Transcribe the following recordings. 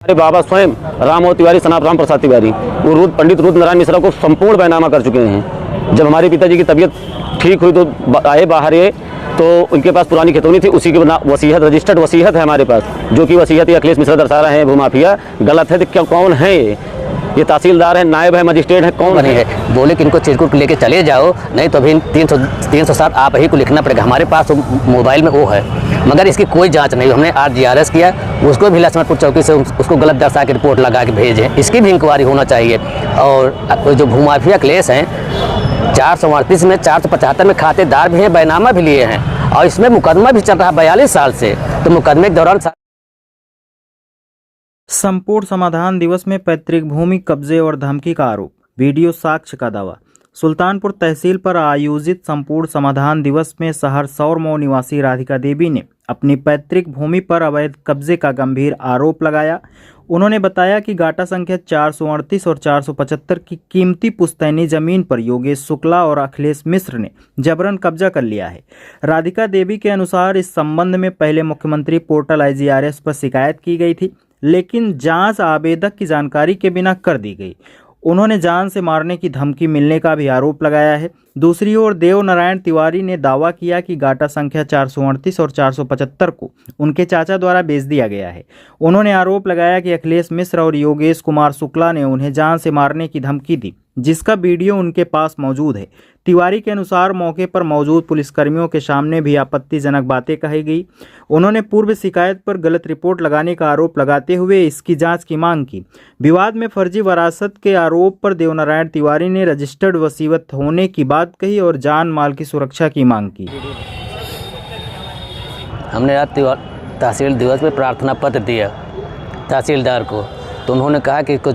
हमारे बाबा स्वयं रामो तिवारी सनाप राम प्रसाद तिवारी वो पंडित रुद्रनारायण मिश्रा को संपूर्ण बैनामा कर चुके हैं। जब हमारे पिताजी की तबीयत ठीक हुई तो आए बाहर ये, तो उनके पास पुरानी खितौनी थी, उसी की वसीयत रजिस्टर्ड वसीयत है हमारे पास, जो कि वसीयत ये अखिलेश मिश्रा दर्शा रहे हैं भूमाफिया गलत है। तो क्या कौन है ये तहसीलदार है, नायब है, मजिस्ट्रेट है, कौन है? बोले कि इनको चिरकुट लेके चले जाओ, नहीं तो अभी 307 आप ही को लिखना पड़ेगा। हमारे पास मोबाइल में वो है, मगर इसकी कोई जांच नहीं। हमने RGRS किया, उसको भी लक्ष्मणपुर चौकी से उसको गलत दर्शा के रिपोर्ट लगा के भेजे। इसकी भी इंक्वायरी होना चाहिए। और जो भूमाफिया केस हैं 438 में 475 में खातेदार भी हैं, बैनामा भी लिए हैं, और इसमें मुकदमा भी चल रहा है 42 साल से। तो मुकदमे के दौरान संपूर्ण समाधान दिवस में पैतृक भूमि कब्जे और धमकी का आरोप, वीडियो साक्ष्य का दावा। सुल्तानपुर तहसील पर आयोजित संपूर्ण समाधान दिवस में शहर सौरमऊ निवासी राधिका देवी ने अपनी पैतृक भूमि पर अवैध कब्जे का गंभीर आरोप लगाया। उन्होंने बताया कि गाटा संख्या 438 और 475 की कीमती पुश्तैनी जमीन पर योगेश शुक्ला और अखिलेश मिश्र ने जबरन कब्जा कर लिया है। राधिका देवी के अनुसार इस संबंध में पहले मुख्यमंत्री पोर्टल IGRS पर शिकायत की गई थी, लेकिन जांच आवेदक की जानकारी के बिना कर दी गई। उन्होंने जान से मारने की धमकी मिलने का भी आरोप लगाया है। दूसरी ओर देव नारायण तिवारी ने दावा किया कि गाटा संख्या 438 और 475 को उनके चाचा द्वारा बेच दिया गया है। उन्होंने आरोप लगाया कि अखिलेश मिश्र और योगेश कुमार शुक्ला ने उन्हें जान से मारने की धमकी दी, जिसका वीडियो उनके पास मौजूद है। तिवारी के अनुसार मौके पर मौजूद पुलिसकर्मियों के सामने भी आपत्तिजनक बातें कही गई। उन्होंने पूर्व शिकायत पर गलत रिपोर्ट लगाने का आरोप लगाते हुए इसकी जांच की मांग की। विवाद में फर्जी वरासत के आरोप पर देवनारायण तिवारी ने रजिस्टर्ड वसीयत होने की बात कही और जान माल की सुरक्षा की मांग की। हमने आज तहसील दिवस में प्रार्थना पत्र दिया तहसीलदार को, तो उन्होंने कहा कि इसको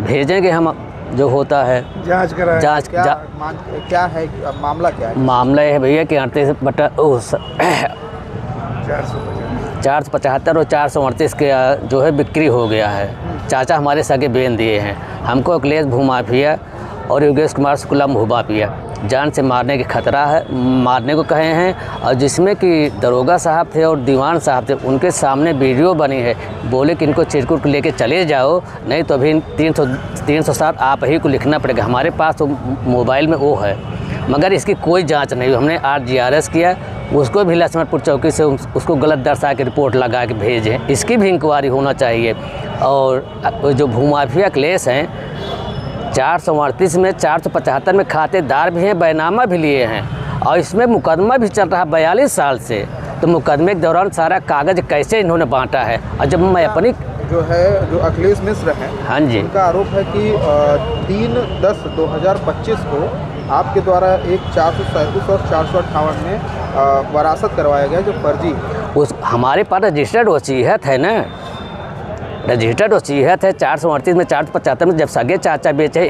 भेजेंगे, हम जो होता है जांच कराएं। क्या है मामला? क्या है मामला? है भैया कि 475 और 438 के जो है बिक्री हो गया है। चाचा हमारे सगे बेन दिए हैं हमको, अखिलेश भूमाफिया और योगेश कुमार शुक्ला भूमाफिया जान से मारने के खतरा है, मारने को कहे हैं। और जिसमें कि दरोगा साहब थे और दीवान साहब थे, उनके सामने वीडियो बनी है। बोले कि इनको चिरकुट लेके चले जाओ, नहीं तो अभी 307 आप ही को लिखना पड़ेगा। हमारे पास तो मोबाइल में वो है, मगर इसकी कोई जांच नहीं। हमने RGRS किया, उसको भी लक्ष्मणपुर चौकी से उसको गलत दर्शा के रिपोर्ट लगा के भेजे। इसकी भी इंक्वायरी होना चाहिए। और जो भूमाफिया केस हैं 438 में 475 में खातेदार भी हैं, बैनामा भी लिए हैं, और इसमें मुकदमा भी चल रहा है 42 साल से। तो मुकदमे के दौरान सारा कागज़ कैसे इन्होंने बांटा है? और जब मैं अपनी जो अखिलेश मिश्र हैं, हाँ जी, उनका आरोप है कि 3/10/2025 को आपके द्वारा एक 437 और 458 में वरासत करवाया गया, जो फर्जी उस हमारे पास रजिस्टर्ड वसीयत है ना, रजिस्टर्ड वसीयत है। 438 में 475 में जब सगे चाचा बेचे,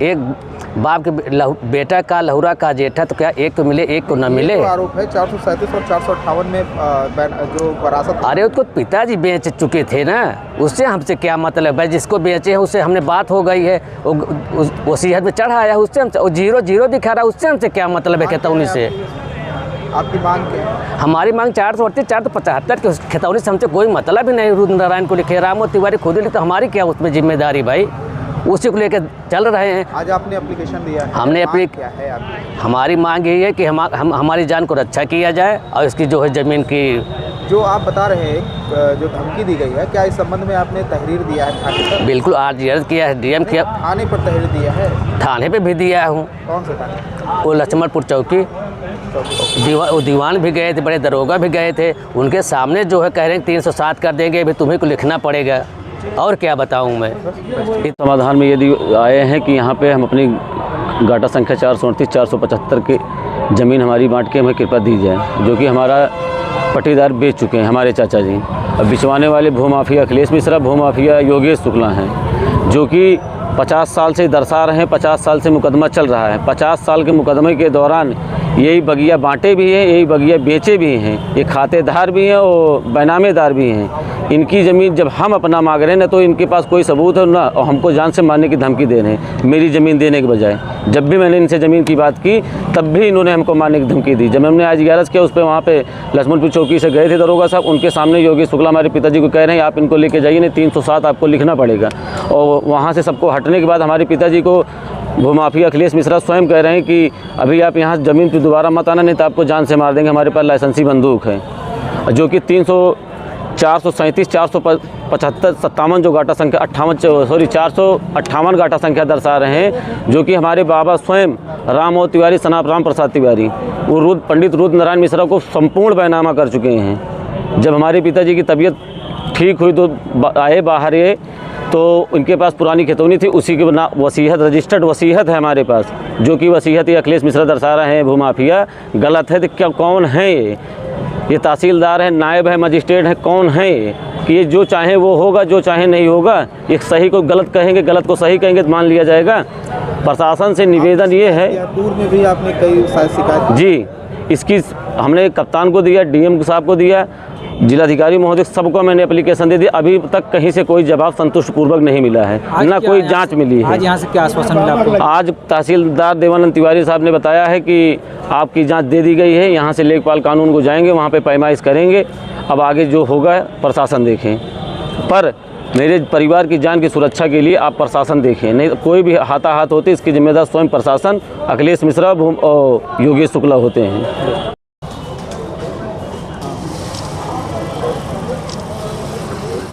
एक बाप के बेटा का लहुरा का जेठा, तो क्या एक को मिले एक को न मिले? तो आरोप है 437 और 458 में जो वरासत। अरे उसको पिताजी बेच चुके थे ना, उससे हमसे क्या मतलब है? जिसको बेचे हैं उससे हमने बात हो गई है, वसीयत में चढ़ा आया उससे हमसे, 0 दिखा रहा है, उससे हमसे क्या मतलब है खितौनी से? आपकी मांग क्या है? हमारी मांग 438 475 की खितौनी से हमसे कोई मतलब ही नहीं। रुद्रनारायण को लिखे, रामो तिवारी खुद लिखे, तो हमारी क्या उसमें जिम्मेदारी भाई? उसी को लेकर चल रहे हैं। आज आपने एप्लीकेशन दिया है, हमने क्या है आपकी? हमारी मांग यही है कि हमारी जान को रक्षा किया जाए, और इसकी जो है ज़मीन की जो आप बता रहे हैं जो धमकी दी गई है, क्या इस संबंध में आपने तहरीर दिया है थाने पर? बिल्कुल RGRS किया है, DM किया। थाने पर तहरीर दिया है? थाने पे भी दिया हूँ। कौन से थाने? वो लक्ष्मणपुर चौकी। दीवान भी गए थे, बड़े दरोगा भी गए थे, उनके सामने जो है कह रहे हैं 307 कर देंगे, अभी तुम्हें को लिखना पड़ेगा। और क्या बताऊँ मैं? इस समाधान में यदि आए हैं कि यहाँ पे हम अपनी गाटा संख्या 438 475 की ज़मीन हमारी बांट के हमें कृपा दी जाए, जो कि हमारा पट्टीदार बेच चुके हैं हमारे चाचा जी। अब बिचवाने वाले भूमाफिया अखिलेश मिश्रा, भूमाफिया योगेश शुक्ला हैं, जो कि 50 साल से दर्शा रहे हैं। 50 साल से मुकदमा चल रहा है। 50 साल के मुकदमे के दौरान यही बगिया बांटे भी हैं, यही बगिया बेचे भी हैं, ये खातेदार भी हैं और बैनामेदार भी हैं। इनकी ज़मीन जब हम अपना मांग रहे हैं ना, तो इनके पास कोई सबूत है ना, और हमको जान से मारने की धमकी दे रहे हैं मेरी ज़मीन देने के बजाय। जब भी मैंने इनसे ज़मीन की बात की तब भी इन्होंने हमको मारने की धमकी दी। जब हमने आज 11 किया उस पर वहाँ पे लक्ष्मणपुर चौकी से गए थे दरोगा साहब, उनके सामने योगेश शुक्ला हमारे पिताजी को कह रहे हैं आप इनको लेके जाइए, नहीं 307 आपको लिखना पड़ेगा। और वहाँ से सबको हटने के बाद हमारे पिताजी को भूमाफिया अखिलेश मिश्रा स्वयं कह रहे हैं कि अभी आप यहाँ ज़मीन पर दोबारा मत आना, नहीं तो आपको जान से मार देंगे, हमारे पास लाइसेंसी बंदूक है। जो कि 437, 475, 57 जो गाटा संख्या 458 गाटा संख्या दर्शा रहे हैं, जो कि हमारे बाबा स्वयं राम तिवारी, सनाप राम प्रसाद तिवारी, वो पंडित रुद्रनारायण मिश्रा को संपूर्ण बैनामा कर चुके हैं। जब हमारे पिताजी की तबीयत ठीक हुई तो आए बाहर ये, तो उनके पास पुरानी खितौनी थी, उसी के ना वसीयत, रजिस्टर्ड वसीयत है हमारे पास, जो कि वसीयत ये अखिलेश मिश्रा दर्शा रहे हैं भूमाफिया गलत है। तो क्या कौन है ये तहसीलदार है, नायब है, मजिस्ट्रेट है, कौन है कि ये जो चाहे वो होगा, जो चाहे नहीं होगा। ये सही को गलत कहेंगे, गलत को सही कहेंगे तो मान लिया जाएगा। प्रशासन से निवेदन ये है, पूर्व में भी आपने कई शिकायत जी, इसकी हमने कप्तान को दिया, डीएम साहब को दिया, जिलाधिकारी महोदय सबको मैंने एप्लीकेशन दे दी। अभी तक कहीं से कोई जवाब संतुष्टपूर्वक नहीं मिला है, ना कोई जांच मिली है। आज यहाँ से क्या आश्वासन मिला आपको? आज तहसीलदार देवानंद तिवारी साहब ने बताया है कि आपकी जांच दे दी गई है, यहाँ से लेखपाल कानून को जाएंगे, वहाँ पे पैमाइश करेंगे, अब आगे जो होगा प्रशासन देखें। पर मेरे परिवार की जान की सुरक्षा के लिए आप प्रशासन देखें, नहीं तो कोई भी हाथाहाथ होते इसकी जिम्मेदार स्वयं प्रशासन, अखिलेश मिश्रा और योगेश शुक्ला होते हैं।